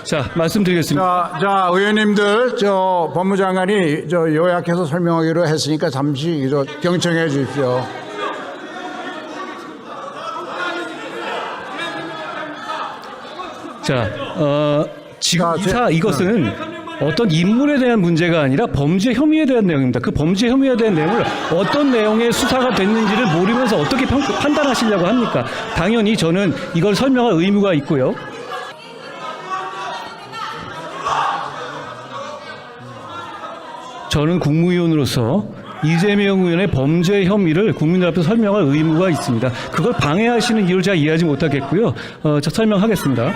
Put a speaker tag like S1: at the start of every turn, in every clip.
S1: 자, 말씀드리겠습니다.
S2: 자, 의원님들, 법무장관이 요약해서 설명하기로 했으니까 잠시 경청해 주십시오.
S1: 자, 지금 이것은 어떤 인물에 대한 문제가 아니라 범죄 혐의에 대한 내용입니다. 그 범죄 혐의에 대한 내용을 어떤 내용의 수사가 됐는지를 모르면서 어떻게 판단하시려고 합니까? 당연히 저는 이걸 설명할 의무가 있고요. 저는 국무위원으로서 이재명 의원의 범죄 혐의를 국민들 앞에서 설명할 의무가 있습니다. 그걸 방해하시는 이유를 제가 이해하지 못하겠고요. 저 설명하겠습니다.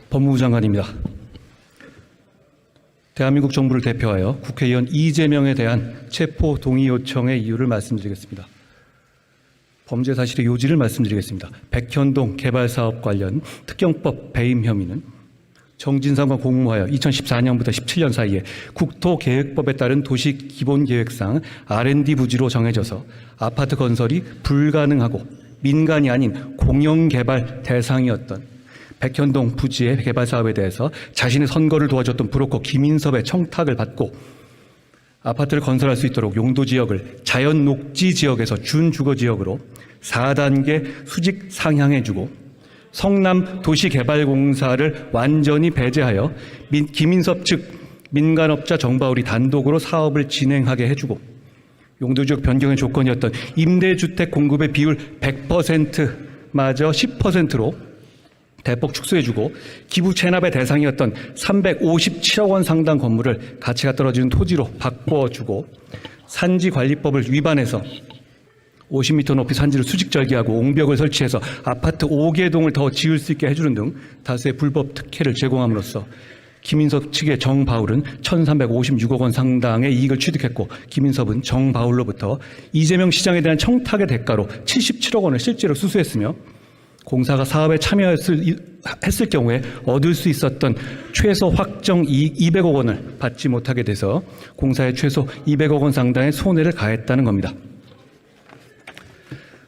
S1: 법무부 장관입니다. 대한민국 정부를 대표하여 국회의원 이재명에 대한 체포 동의 요청의 이유를 말씀드리겠습니다. 범죄 사실의 요지를 말씀드리겠습니다. 백현동 개발사업 관련 특경법 배임 혐의는 정진상과 공모하여 2014년부터 17년 사이에 국토계획법에 따른 도시기본계획상 R&D 부지로 정해져서 아파트 건설이 불가능하고 민간이 아닌 공영개발 대상이었던 백현동 부지의 개발 사업에 대해서 자신의 선거를 도와줬던 브로커 김인섭의 청탁을 받고 아파트를 건설할 수 있도록 용도지역을 자연녹지지역에서 준주거지역으로 4단계 수직 상향해주고 성남도시개발공사를 완전히 배제하여 김인섭 측 민간업자 정바울이 단독으로 사업을 진행하게 해주고 용도지역 변경의 조건이었던 임대주택 공급의 비율 100%마저 10%로 대폭 축소해주고 기부 체납의 대상이었던 357억 원 상당 건물을 가치가 떨어지는 토지로 바꿔주고 산지관리법을 위반해서 50m 높이 산지를 수직절개하고 옹벽을 설치해서 아파트 5개 동을 더 지을 수 있게 해주는 등 다수의 불법 특혜를 제공함으로써 김인섭 측의 정바울은 1,356억 원 상당의 이익을 취득했고 김인섭은 정바울로부터 이재명 시장에 대한 청탁의 대가로 77억 원을 실제로 수수했으며 공사가 사업에 참여했을 경우에 얻을 수 있었던 최소 확정 이익 200억 원을 받지 못하게 돼서 공사에 최소 200억 원 상당의 손해를 가했다는 겁니다.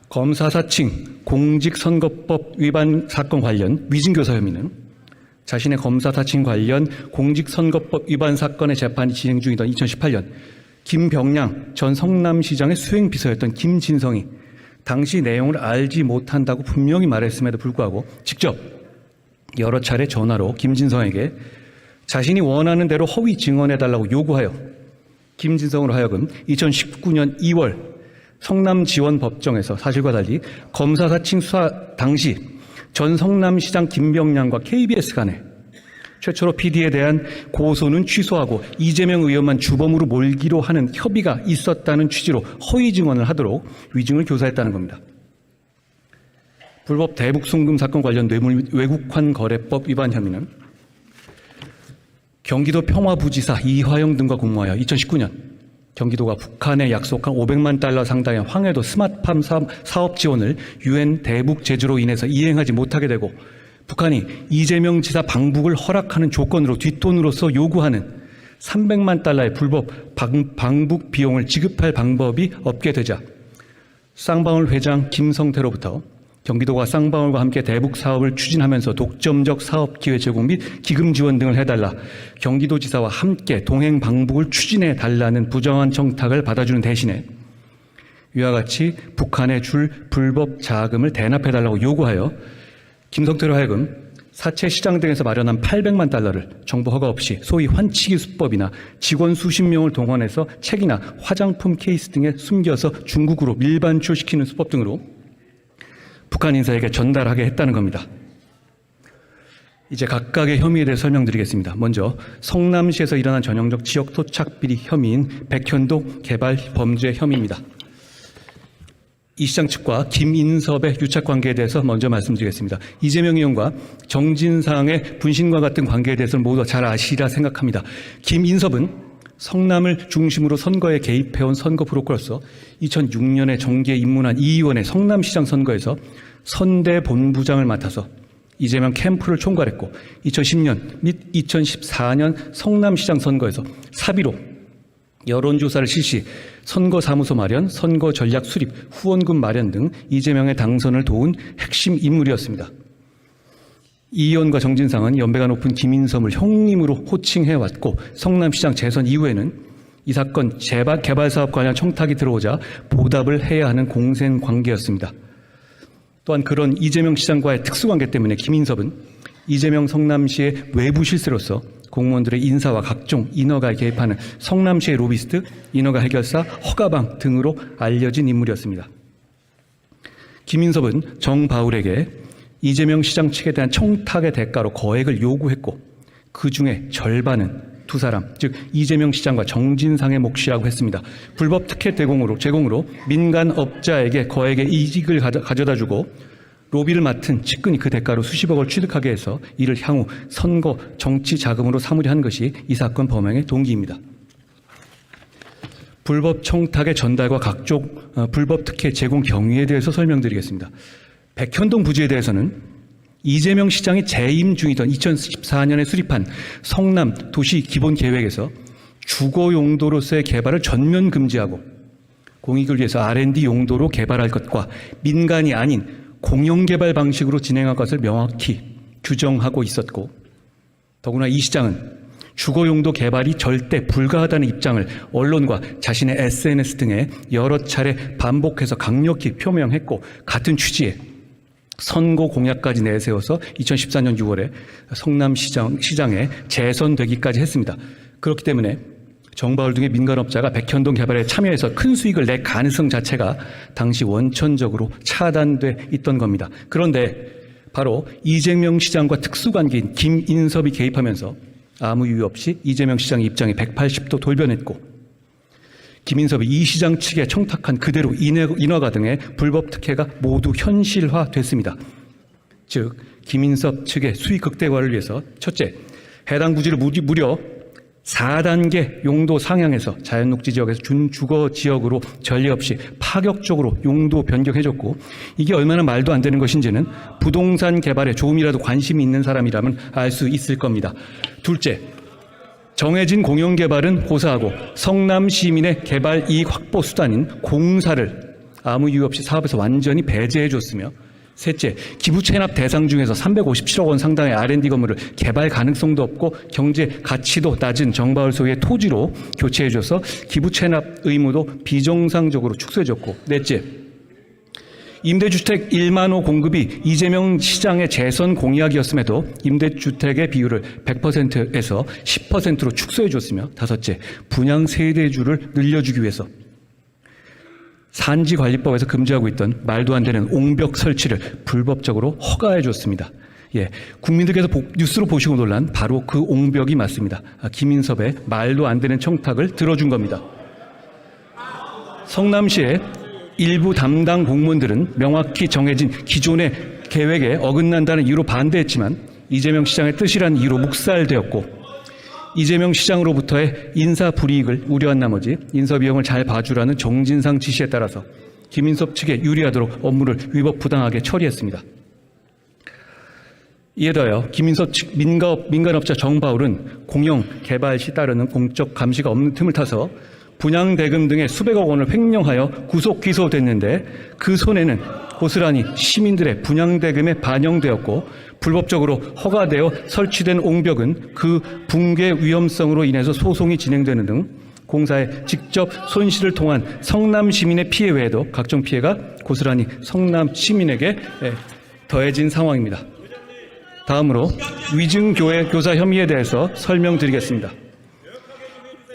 S1: 검사 사칭 공직선거법 위반 사건 관련 위증교사 혐의는 자신의 검사 사칭 관련 공직선거법 위반 사건의 재판이 진행 중이던 2018년 김병량 전 성남시장의 수행비서였던 김진성이 당시 내용을 알지 못한다고 분명히 말했음에도 불구하고 직접 여러 차례 전화로 김진성에게 자신이 원하는 대로 허위 증언해달라고 요구하여 김진성으로 하여금 2019년 2월 성남지원법정에서 사실과 달리 검사 사칭 수사 당시 전 성남시장 김병량과 KBS 간에 최초로 PD에 대한 고소는 취소하고 이재명 의원만 주범으로 몰기로 하는 협의가 있었다는 취지로 허위 증언을 하도록 위증을 교사했다는 겁니다. 불법 대북송금 사건 관련 뇌물 외국환 거래법 위반 혐의는 경기도 평화부지사 이화영 등과 공모하여 2019년 경기도가 북한에 약속한 500만 달러 상당의 황해도 스마트팜 사업 지원을 UN 대북 제재로 인해서 이행하지 못하게 되고 북한이 이재명 지사 방북을 허락하는 조건으로 뒷돈으로서 요구하는 300만 달러의 불법 방북 비용을 지급할 방법이 없게 되자 쌍방울 회장 김성태로부터 경기도가 쌍방울과 함께 대북 사업을 추진하면서 독점적 사업 기회 제공 및 기금 지원 등을 해달라 경기도지사와 함께 동행 방북을 추진해 달라는 부정한 청탁을 받아주는 대신에 위와 같이 북한에 줄 불법 자금을 대납해달라고 요구하여 김성태로 하여금 사채 시장 등에서 마련한 800만 달러를 정부 허가 없이 소위 환치기 수법이나 직원 수십 명을 동원해서 책이나 화장품 케이스 등에 숨겨서 중국으로 밀반출시키는 수법 등으로 북한 인사에게 전달하게 했다는 겁니다. 이제 각각의 혐의에 대해 설명드리겠습니다. 먼저 성남시에서 일어난 전형적 지역 토착 비리 혐의인 백현동 개발 범죄 혐의입니다. 이 시장 측과 김인섭의 유착 관계에 대해서 먼저 말씀드리겠습니다. 이재명 의원과 정진상의 분신과 같은 관계에 대해서는 모두 잘 아시리라 생각합니다. 김인섭은 성남을 중심으로 선거에 개입해온 선거 브로커로서 2006년에 정계에 입문한 이 의원의 성남시장 선거에서 선대본부장을 맡아서 이재명 캠프를 총괄했고 2010년 및 2014년 성남시장 선거에서 사비로 여론조사를 실시, 선거사무소 마련, 선거 전략 수립, 후원금 마련 등 이재명의 당선을 도운 핵심 인물이었습니다. 이 의원과 정진상은 연배가 높은 김인섭을 형님으로 호칭해왔고 성남시장 재선 이후에는 이 사건 개발사업 관련 청탁이 들어오자 보답을 해야 하는 공생관계였습니다. 또한 그런 이재명 시장과의 특수관계 때문에 김인섭은 이재명 성남시의 외부 실세로서 공무원들의 인사와 각종 인허가에 개입하는 성남시의 로비스트, 인허가 해결사, 허가방 등으로 알려진 인물이었습니다. 김인섭은 정바울에게 이재명 시장 측에 대한 청탁의 대가로 거액을 요구했고 그 중에 절반은 두 사람, 즉 이재명 시장과 정진상의 몫이라고 했습니다. 불법 특혜 제공으로 민간업자에게 거액의 이익을 가져다주고 로비를 맡은 측근이 그 대가로 수십억을 취득하게 해서 이를 향후 선거 정치 자금으로 삼으려 한 것이 이 사건 범행의 동기입니다. 불법 청탁의 전달과 각종 불법 특혜 제공 경위에 대해서 설명드리겠습니다. 백현동 부지에 대해서는 이재명 시장이 재임 중이던 2014년에 수립한 성남 도시 기본 계획에서 주거 용도로서의 개발을 전면 금지하고 공익을 위해서 R&D 용도로 개발할 것과 민간이 아닌 공영 개발 방식으로 진행할 것을 명확히 규정하고 있었고, 더구나 이 시장은 주거 용도 개발이 절대 불가하다는 입장을 언론과 자신의 SNS 등에 여러 차례 반복해서 강력히 표명했고, 같은 취지에 선거 공약까지 내세워서 2014년 6월에 성남시장에 재선되기까지 했습니다. 그렇기 때문에 정바울 등의 민간업자가 백현동 개발에 참여해서 큰 수익을 낼 가능성 자체가 당시 원천적으로 차단돼 있던 겁니다. 그런데 바로 이재명 시장과 특수관계인 김인섭이 개입하면서 아무 이유 없이 이재명 시장의 입장이 180도 돌변했고, 김인섭이 이 시장 측에 청탁한 그대로 인허가 등의 불법 특혜가 모두 현실화됐습니다. 즉 김인섭 측의 수익 극대화를 위해서 첫째, 해당 부지를 무려 4단계 용도 상향해서 자연녹지 지역에서 준주거 지역으로 전례 없이 파격적으로 용도 변경해줬고, 이게 얼마나 말도 안 되는 것인지는 부동산 개발에 조금이라도 관심이 있는 사람이라면 알 수 있을 겁니다. 둘째, 정해진 공영개발은 고사하고 성남 시민의 개발 이익 확보 수단인 공사를 아무 이유 없이 사업에서 완전히 배제해줬으며, 셋째, 기부 체납 대상 중에서 357억 원 상당의 R&D 건물을 개발 가능성도 없고 경제 가치도 낮은 정바울 소유의 토지로 교체해줘서 기부 체납 의무도 비정상적으로 축소해줬고, 넷째, 임대주택 1만 호 공급이 이재명 시장의 재선 공약이었음에도 임대주택의 비율을 100%에서 10%로 축소해줬으며, 다섯째, 분양 세대주를 늘려주기 위해서 산지관리법에서 금지하고 있던 말도 안 되는 옹벽 설치를 불법적으로 허가해줬습니다. 국민들께서 뉴스로 보시고 놀란 바로 그 옹벽이 맞습니다. 김인섭의 말도 안 되는 청탁을 들어준 겁니다. 성남시의 일부 담당 공무원들은 명확히 정해진 기존의 계획에 어긋난다는 이유로 반대했지만 이재명 시장의 뜻이라는 이유로 묵살되었고, 이재명 시장으로부터의 인사 불이익을 우려한 나머지 인사 비용을 잘 봐주라는 정진상 지시에 따라서 김인섭 측에 유리하도록 업무를 위법 부당하게 처리했습니다. 이에 더하여 김인섭 측 민간업자 정바울은 공영 개발 시 따르는 공적 감시가 없는 틈을 타서 분양대금 등의 수백억 원을 횡령하여 구속 기소됐는데, 그 손해는 고스란히 시민들의 분양대금에 반영되었고, 불법적으로 허가되어 설치된 옹벽은 그 붕괴 위험성으로 인해서 소송이 진행되는 등 공사에 직접 손실을 통한 성남 시민의 피해 외에도 각종 피해가 고스란히 성남 시민에게 더해진 상황입니다. 다음으로 위증교사 혐의에 대해서 설명드리겠습니다.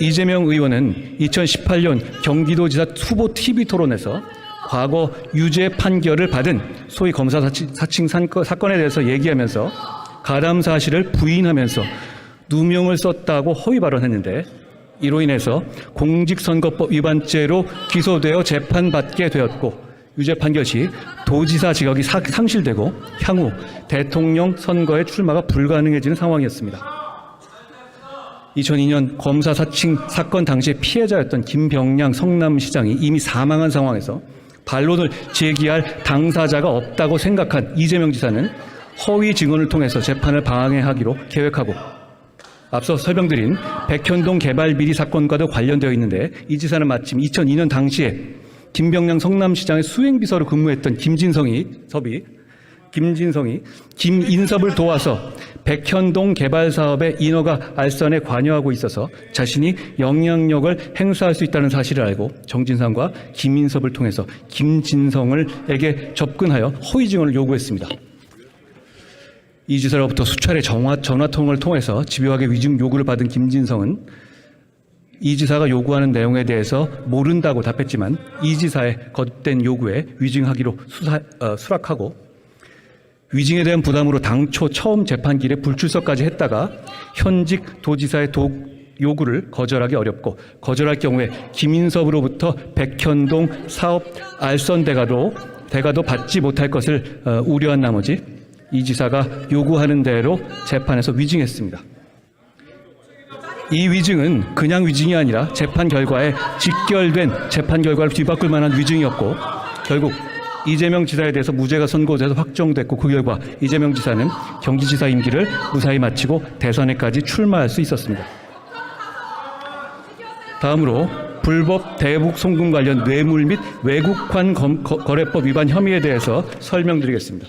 S1: 이재명 의원은 2018년 경기도지사 후보 TV 토론에서 과거 유죄 판결을 받은 소위 검사 사칭 사건에 대해서 얘기하면서 가담 사실을 부인하면서 누명을 썼다고 허위 발언했는데, 이로 인해서 공직선거법 위반죄로 기소되어 재판받게 되었고, 유죄 판결 시 도지사 직역이 상실되고 향후 대통령 선거에 출마가 불가능해지는 상황이었습니다. 2002년 검사 사칭 사건 당시의 피해자였던 김병량 성남시장이 이미 사망한 상황에서 반론을 제기할 당사자가 없다고 생각한 이재명 지사는 허위 증언을 통해서 재판을 방해하기로 계획하고, 앞서 설명드린 백현동 개발 비리 사건과도 관련되어 있는데, 이 지사는 마침 2002년 당시에 김병량 성남시장의 수행비서로 근무했던 김진섭이 김진성이 김인섭을 도와서 백현동 개발 사업의 인허가 알선에 관여하고 있어서 자신이 영향력을 행사할 수 있다는 사실을 알고 정진상과 김인섭을 통해서 김진성에게 접근하여 허위 증언을 요구했습니다. 이 지사로부터 수차례 전화통화를 통해서 집요하게 위증 요구를 받은 김진성은 이 지사가 요구하는 내용에 대해서 모른다고 답했지만 이 지사의 거듭된 요구에 위증하기로 수락하고 위증에 대한 부담으로 당초 처음 재판길에 불출석까지 했다가 현직 도지사의 요구를 거절하기 어렵고 거절할 경우에 김인섭으로부터 백현동 사업 알선 대가도 받지 못할 것을 우려한 나머지 이 지사가 요구하는 대로 재판에서 위증했습니다. 이 위증은 그냥 위증이 아니라 재판 결과에 직결된 재판 결과를 뒤바꿀 만한 위증이었고 결국 이재명 지사에 대해서 무죄가 선고돼서 확정됐고 그 결과 이재명 지사는 경기지사 임기를 무사히 마치고 대선에까지 출마할 수 있었습니다. 다음으로 불법 대북 송금 관련 뇌물 및 외국환 거래법 위반 혐의에 대해서 설명드리겠습니다.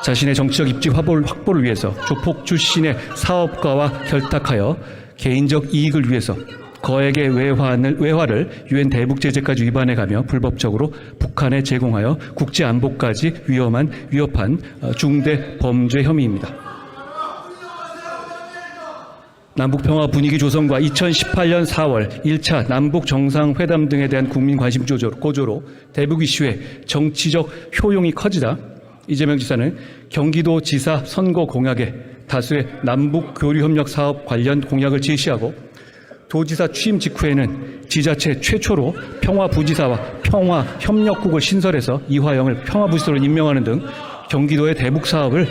S1: 자신의 정치적 입지 확보를 위해서 조폭 출신의 사업가와 결탁하여 개인적 이익을 위해서 거액의 외화를 유엔 대북 제재까지 위반해가며 불법적으로 북한에 제공하여 국제 안보까지 위협한 중대 범죄 혐의입니다. 남북평화 분위기 조성과 2018년 4월 1차 남북 정상회담 등에 대한 국민 관심 고조로 대북 이슈의 정치적 효용이 커지다 이재명 지사는 경기도 지사 선거 공약에 다수의 남북 교류 협력 사업 관련 공약을 제시하고 도지사 취임 직후에는 지자체 최초로 평화부지사와 평화협력국을 신설해서 이화영을 평화부지사로 임명하는 등 경기도의 대북 사업을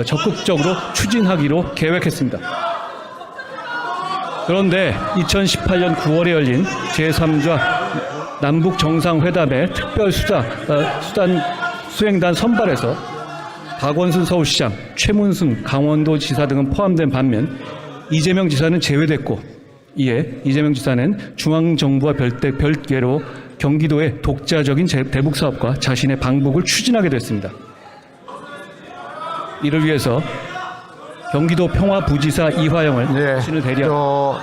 S1: 적극적으로 추진하기로 계획했습니다. 그런데 2018년 9월에 열린 제3자 남북 정상회담의 특별수단 수행단 선발에서 박원순 서울시장, 최문순 강원도 지사 등은 포함된 반면 이재명 지사는 제외됐고 이에 이재명 지사는 중앙정부와 별개로 경기도의 독자적인 대북 사업과 자신의 방북을 추진하게 됐습니다. 이를 위해서 경기도 평화부지사 이화영을 신을 대리하고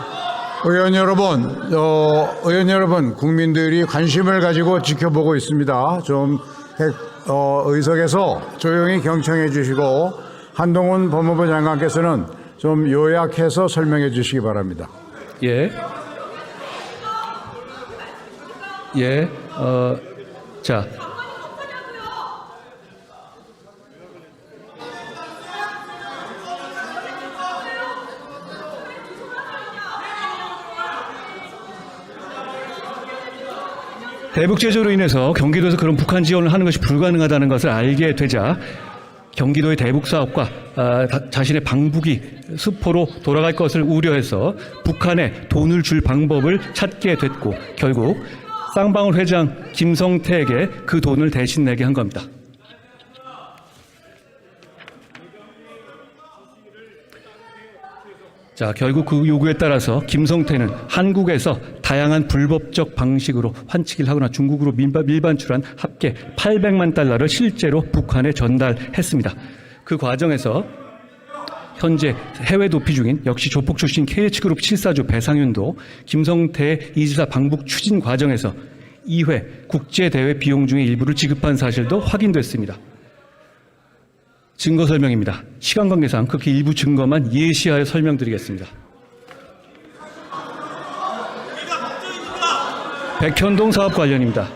S2: 의원 여러분, 국민들이 관심을 가지고 지켜보고 있습니다. 좀 의석에서 조용히 경청해 주시고 한동훈 법무부 장관께서는 좀 요약해서 설명해 주시기 바랍니다.
S1: 자. 대북 제재로 인해서 경기도에서 그런 북한 지원을 하는 것이 불가능하다는 것을 알게 되자 경기도의 대북 사업과 자신의 방북이 수포로 돌아갈 것을 우려해서 북한에 돈을 줄 방법을 찾게 됐고 결국 쌍방울 회장 김성태에게 그 돈을 대신 내게 한 겁니다. 자, 결국 그 요구에 따라서 김성태는 한국에서 다양한 불법적 방식으로 환치기를 하거나 중국으로 밀반출한 합계 800만 달러를 실제로 북한에 전달했습니다. 그 과정에서 현재 해외 도피 중인 역시 조폭 출신 KH그룹 7사주 배상윤도 김성태의 이지사 방북 추진 과정에서 2회 국제대회 비용 중의 일부를 지급한 사실도 확인됐습니다. 증거 설명입니다. 시간 관계상 그렇게 일부 증거만 예시하여 설명드리겠습니다. 백현동 사업 관련입니다.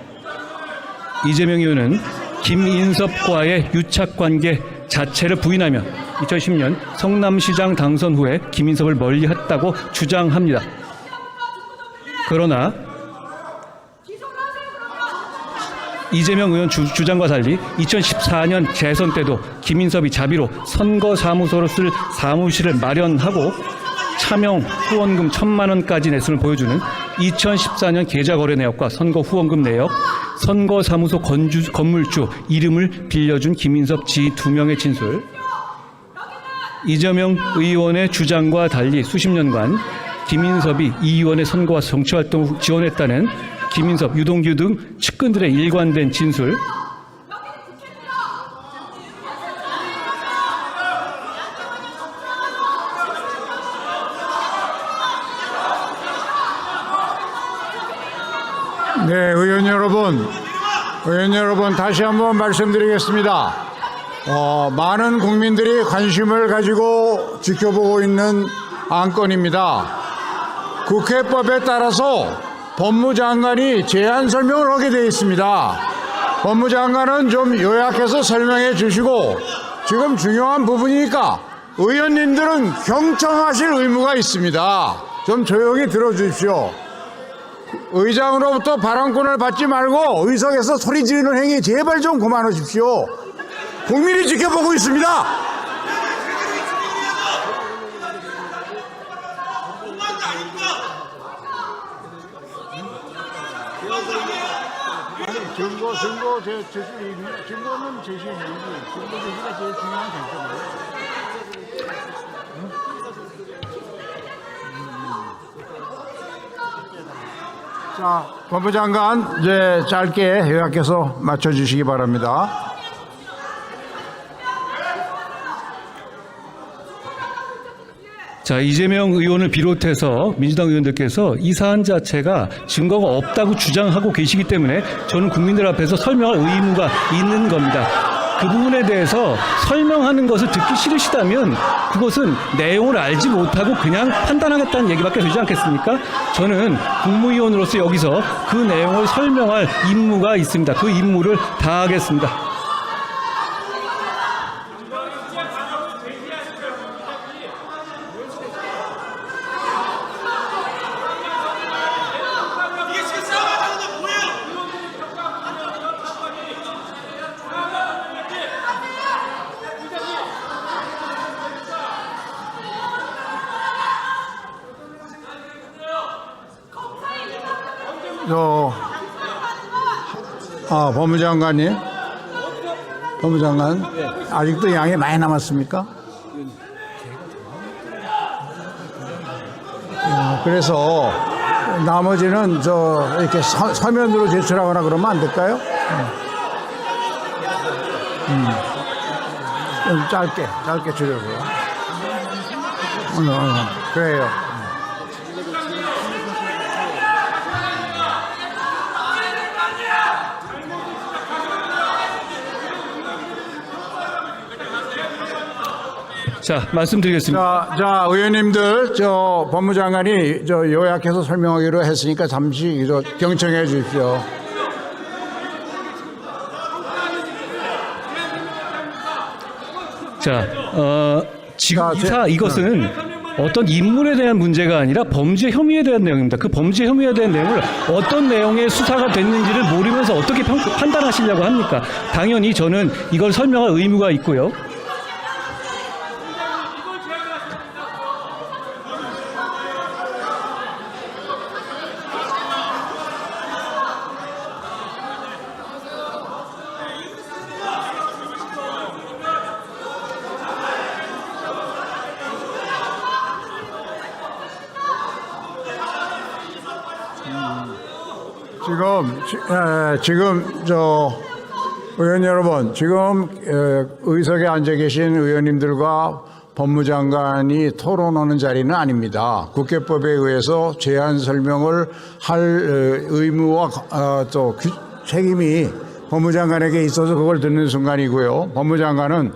S1: 이재명 의원은 김인섭과의 유착관계 자체를 부인하며 2010년 성남시장 당선 후에 김인섭을 멀리했다고 주장합니다. 그러나 이재명 의원 주장과 달리 2014년 재선 때도 김인섭이 자비로 선거사무소로 쓸 사무실을 마련하고 차명 후원금 1,000만 원까지 냈음을 보여주는 2014년 계좌거래 내역과 선거 후원금 내역, 선거사무소 건물주 이름을 빌려준 김인섭 지휘 2명의 진술, 이재명 의원의 주장과 달리 수십 년간 김인섭이 이 의원의 선거와 정치활동을 지원했다는 지민섭, 유동규 등 측근들의 일관된 진술,
S2: 네, 의원 여러분 다시 한번 말씀드리겠습니다. 많은 국민들이 관심을 가지고 지켜보고 있는 안건입니다. 국회법에 따라서 법무장관이 제안 설명을 하게 되어 있습니다. 법무장관은 좀 요약해서 설명해 주시고, 지금 중요한 부분이니까 의원님들은 경청하실 의무가 있습니다. 좀 조용히 들어주십시오. 의장으로부터 발언권을 받지 말고 의석에서 소리 지르는 행위 제발 좀 그만하십시오. 국민이 지켜보고 있습니다. 증거는 제시해야지. 증거 제시가 제일 중요한 관점이에요. 자, 법무장관 이제 짧게 요약해서 맞춰주시기 바랍니다.
S1: 자, 이재명 의원을 비롯해서 민주당 의원들께서 이 사안 자체가 증거가 없다고 주장하고 계시기 때문에 저는 국민들 앞에서 설명할 의무가 있는 겁니다. 그 부분에 대해서 설명하는 것을 듣기 싫으시다면 그것은 내용을 알지 못하고 그냥 판단하겠다는 얘기밖에 되지 않겠습니까? 저는 국무위원으로서 여기서 그 내용을 설명할 임무가 있습니다. 그 임무를 다하겠습니다.
S2: 법무장관, 아직도 양이 많이 남았습니까? 그래서 나머지는 이렇게 서면으로 제출하거나 그러면 안 될까요? 좀 짧게 주려고요. 그래요.
S1: 자, 말씀드리겠습니다.
S2: 자, 의원님들, 법무장관이 요약해서 설명하기로 했으니까 잠시 경청해 주십시오.
S1: 자, 지금 이것은 어떤 인물에 대한 문제가 아니라 범죄 혐의에 대한 내용입니다. 그 범죄 혐의에 대한 내용을 어떤 내용의 수사가 됐는지를 모르면서 어떻게 판단하시려고 합니까? 당연히 저는 이걸 설명할 의무가 있고요.
S2: 지금 의원 여러분, 지금 의석에 앉아 계신 의원님들과 법무장관이 토론하는 자리는 아닙니다. 국회법에 의해서 제안 설명을 할 의무와 또 책임이 법무장관에게 있어서 그걸 듣는 순간이고요. 법무장관은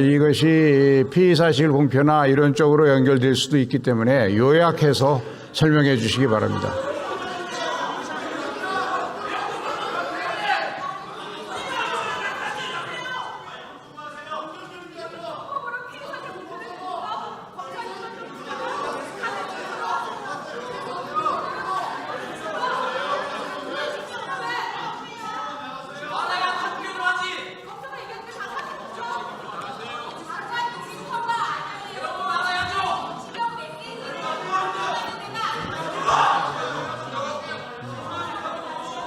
S2: 이것이 피의사실 공표나 이런 쪽으로 연결될 수도 있기 때문에 요약해서 설명해 주시기 바랍니다.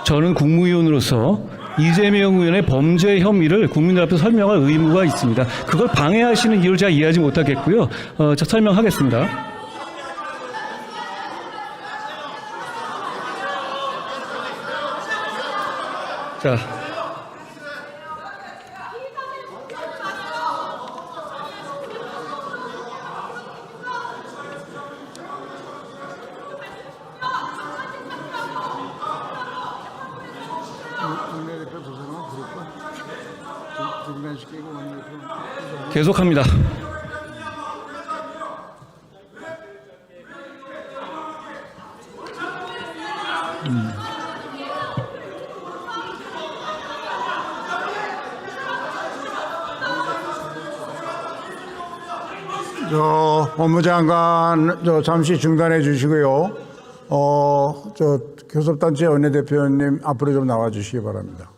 S1: 저는 국무위원으로서 이재명 의원의 범죄 혐의를 국민들 앞에서 설명할 의무가 있습니다. 그걸 방해하시는 이유를 제가 이해하지 못하겠고요. 저 설명하겠습니다. 자, 계속합니다.
S2: 법무장관 잠시 중단해 주시고요. 교섭단체 원내대표님 앞으로 좀 나와 주시기 바랍니다.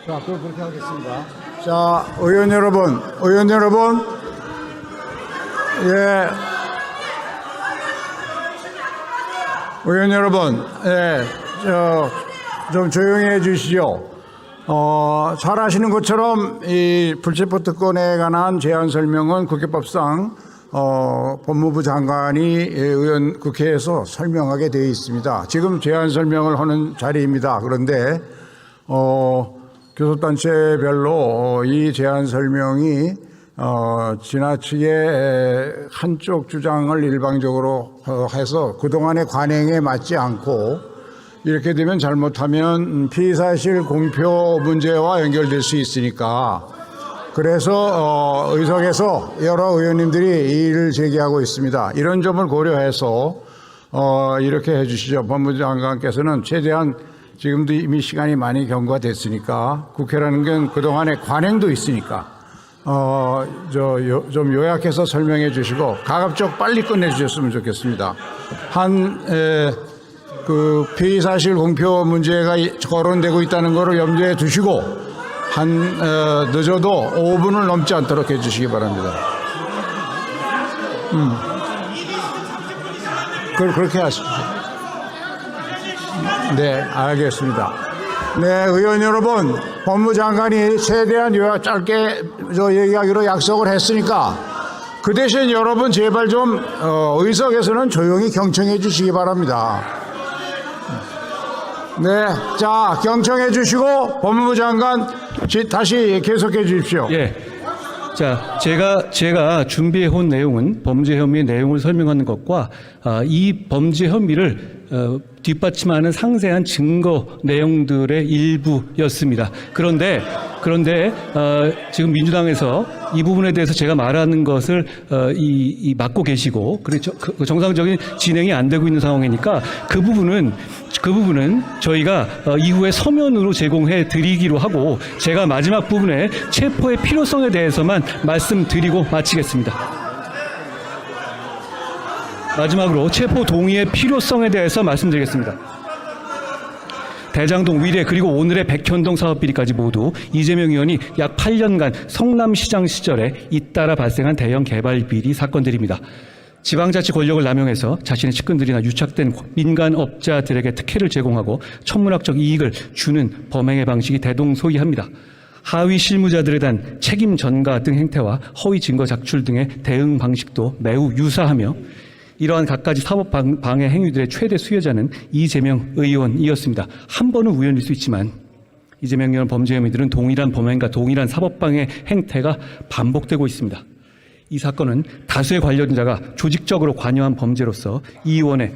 S2: 자, 그럼 그렇게 하겠습니다. 자, 의원 여러분, 예. 의원 여러분, 예, 좀 조용히 해 주시죠. 잘 아시는 것처럼 이 불체포 특권에 관한 제안 설명은 국회법상 법무부 장관이 국회에서 설명하게 되어 있습니다. 지금 제안 설명을 하는 자리입니다. 그런데 교섭단체별로 이 제안 설명이 지나치게 한쪽 주장을 일방적으로 해서 그동안의 관행에 맞지 않고 이렇게 되면 잘못하면 피의사실 공표 문제와 연결될 수 있으니까 그래서 의석에서 여러 의원님들이 이의를 제기하고 있습니다. 이런 점을 고려해서 이렇게 해 주시죠. 법무장관께서는 최대한 지금도 이미 시간이 많이 경과가 됐으니까 국회라는 건 그동안의 관행도 있으니까 좀 요약해서 설명해 주시고 가급적 빨리 끝내 주셨으면 좋겠습니다. 그 피의사실 공표 문제가 거론되고 있다는 것을 염두에 두시고 늦어도 5분을 넘지 않도록 해 주시기 바랍니다. 그렇게 하십시오. 네, 알겠습니다. 네, 의원 여러분, 법무장관이 최대한 요약 짧게 얘기하기로 약속을 했으니까 그 대신 여러분 제발 좀 의석에서는 조용히 경청해 주시기 바랍니다. 네, 자 경청해 주시고 법무부 장관 다시 계속해 주십시오.
S1: 예. 자, 제가 준비해 온 내용은 범죄 혐의의 내용을 설명하는 것과 이 범죄 혐의를 뒷받침하는 상세한 증거 내용들의 일부였습니다. 그런데 지금 민주당에서 이 부분에 대해서 제가 말하는 것을 막고 계시고 그래서 정상적인 진행이 안 되고 있는 상황이니까 그 부분은 저희가 이후에 서면으로 제공해 드리기로 하고 제가 마지막 부분에 체포의 필요성에 대해서만 말씀드리고 마치겠습니다. 마지막으로 체포 동의의 필요성에 대해서 말씀드리겠습니다. 대장동 위례 그리고 오늘의 백현동 사업 비리까지 모두 이재명 의원이 약 8년간 성남시장 시절에 잇따라 발생한 대형 개발 비리 사건들입니다. 지방자치 권력을 남용해서 자신의 측근들이나 유착된 민간업자들에게 특혜를 제공하고 천문학적 이익을 주는 범행의 방식이 대동소이합니다. 하위 실무자들에 대한 책임 전가 등 행태와 허위 증거 작출 등의 대응 방식도 매우 유사하며 이러한 갖가지 사법 방해 행위들의 최대 수혜자는 이재명 의원이었습니다. 한 번은 우연일 수 있지만 이재명 의원 범죄 혐의들은 동일한 범행과 동일한 사법 방해 행태가 반복되고 있습니다. 이 사건은 다수의 관련자가 조직적으로 관여한 범죄로서 이 의원의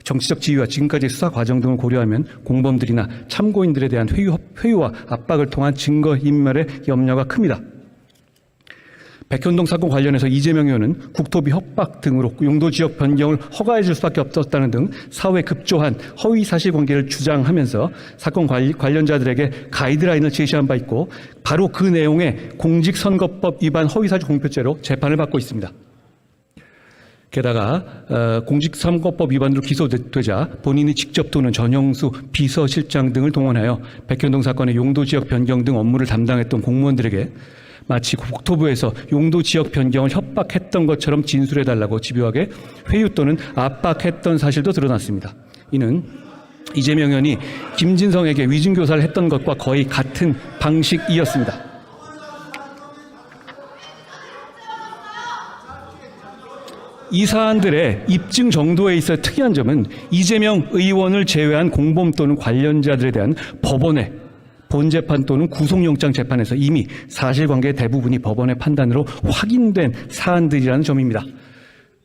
S1: 정치적 지위와 지금까지의 수사 과정 등을 고려하면 공범들이나 참고인들에 대한 회유와 압박을 통한 증거인멸의 염려가 큽니다. 백현동 사건 관련해서 이재명 의원은 국토비 협박 등으로 용도지역 변경을 허가해 줄 수밖에 없었다는 등 사후에 급조한 허위 사실관계를 주장하면서 사건 관련자들에게 가이드라인을 제시한 바 있고 바로 그 내용의 공직선거법 위반 허위사실 공표죄로 재판을 받고 있습니다. 게다가 공직선거법 위반으로 기소되자 본인이 직접 또는 전영수 비서실장 등을 동원하여 백현동 사건의 용도지역 변경 등 업무를 담당했던 공무원들에게 마치 국토부에서 용도 지역 변경을 협박했던 것처럼 진술해달라고 집요하게 회유 또는 압박했던 사실도 드러났습니다. 이는 이재명 의원이 김진성에게 위증교사를 했던 것과 거의 같은 방식이었습니다. 이 사안들의 입증 정도에 있어 특이한 점은 이재명 의원을 제외한 공범 또는 관련자들에 대한 법원의 본재판 또는 구속영장 재판에서 이미 사실관계의 대부분이 법원의 판단으로 확인된 사안들이라는 점입니다.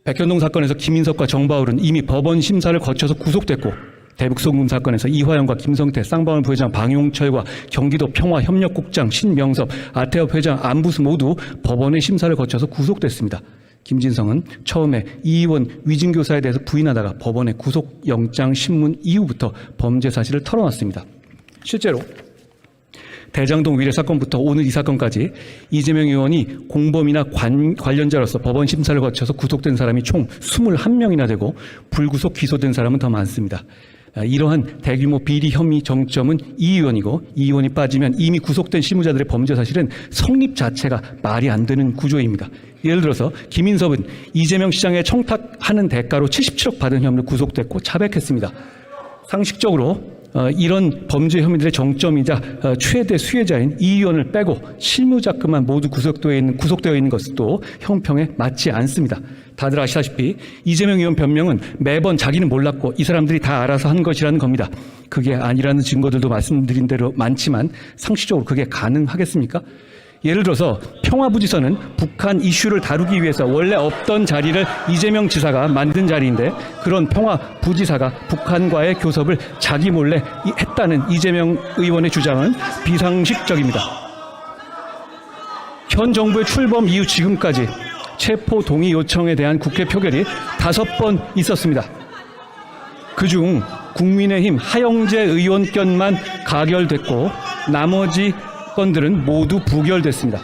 S1: 백현동 사건에서 김인석과 정바울은 이미 법원 심사를 거쳐서 구속됐고 대북송금 사건에서 이화영과 김성태, 쌍방울 부회장 방용철과 경기도 평화협력국장 신명섭, 아태업 회장 안부수 모두 법원의 심사를 거쳐서 구속됐습니다. 김진성은 처음에 이 의원 위증교사에 대해서 부인하다가 법원의 구속영장 신문 이후부터 범죄 사실을 털어놨습니다. 실제로 대장동 위례 사건부터 오늘 이 사건까지 이재명 의원이 공범이나 관련자로서 법원 심사를 거쳐서 구속된 사람이 총 21명이나 되고 불구속 기소된 사람은 더 많습니다. 이러한 대규모 비리 혐의 정점은 이 의원이고 이 의원이 빠지면 이미 구속된 실무자들의 범죄 사실은 성립 자체가 말이 안 되는 구조입니다. 예를 들어서 김인섭은 이재명 시장에 청탁하는 대가로 77억 받은 혐의로 구속됐고 차백했습니다. 상식적으로 이런 범죄 혐의들의 정점이자 최대 수혜자인 이 의원을 빼고 실무자급만 모두 구속되어 있는 것도 형평에 맞지 않습니다. 다들 아시다시피 이재명 의원 변명은 매번 자기는 몰랐고 이 사람들이 다 알아서 한 것이라는 겁니다. 그게 아니라는 증거들도 말씀드린 대로 많지만 상식적으로 그게 가능하겠습니까? 예를 들어서 평화부지선은 북한 이슈를 다루기 위해서 원래 없던 자리를 이재명 지사가 만든 자리인데 그런 평화부지사가 북한과의 교섭을 자기 몰래 했다는 이재명 의원의 주장은 비상식적입니다. 현 정부의 출범 이후 지금까지 체포 동의 요청에 대한 국회 표결이 5번 있었습니다. 그중 국민의힘 하영재 의원견만 가결됐고 나머지 건들은 모두 부결됐습니다.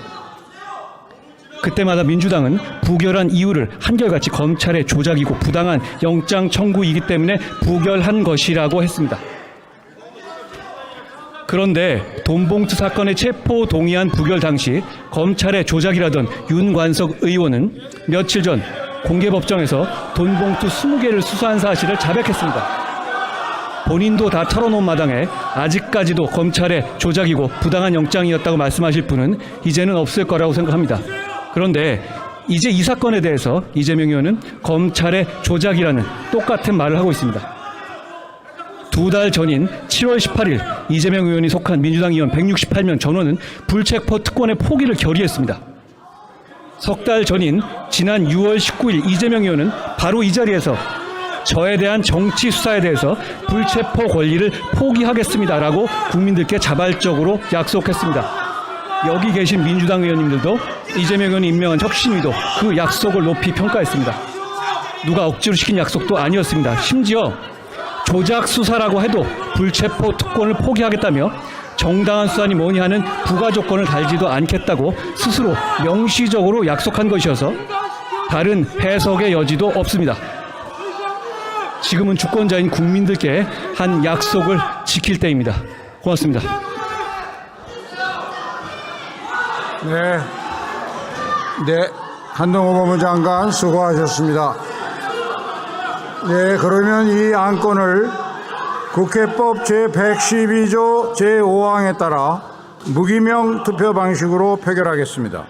S1: 그때마다 민주당은 부결한 이유를 한결같이 검찰의 조작이고 부당한 영장 청구이기 때문에 부결한 것이라고 했습니다. 그런데 돈봉투 사건의 체포 동의안 부결 당시 검찰의 조작이라던 윤관석 의원은 며칠 전 공개법정에서 돈봉투 20개를 수수한 사실을 자백했습니다. 본인도 다 털어놓은 마당에 아직까지도 검찰의 조작이고 부당한 영장이었다고 말씀하실 분은 이제는 없을 거라고 생각합니다. 그런데 이제 이 사건에 대해서 이재명 의원은 검찰의 조작이라는 똑같은 말을 하고 있습니다. 두 달 전인 7월 18일 이재명 의원이 속한 민주당 의원 168명 전원은 불체포 특권의 포기를 결의했습니다. 석 달 전인 지난 6월 19일 이재명 의원은 바로 이 자리에서 저에 대한 정치 수사에 대해서 불체포 권리를 포기하겠습니다라고 국민들께 자발적으로 약속했습니다. 여기 계신 민주당 의원님들도 이재명 의원이 임명한 혁신위도 그 약속을 높이 평가했습니다. 누가 억지로 시킨 약속도 아니었습니다. 심지어 조작 수사라고 해도 불체포 특권을 포기하겠다며 정당한 수사니 뭐니 하는 부가 조건을 달지도 않겠다고 스스로 명시적으로 약속한 것이어서 다른 해석의 여지도 없습니다. 지금은 주권자인 국민들께 한 약속을 지킬 때입니다. 고맙습니다.
S2: 네, 한동호 법무장관 수고하셨습니다. 네, 그러면 이 안건을 국회법 제112조 제5항에 따라 무기명 투표 방식으로 표결하겠습니다.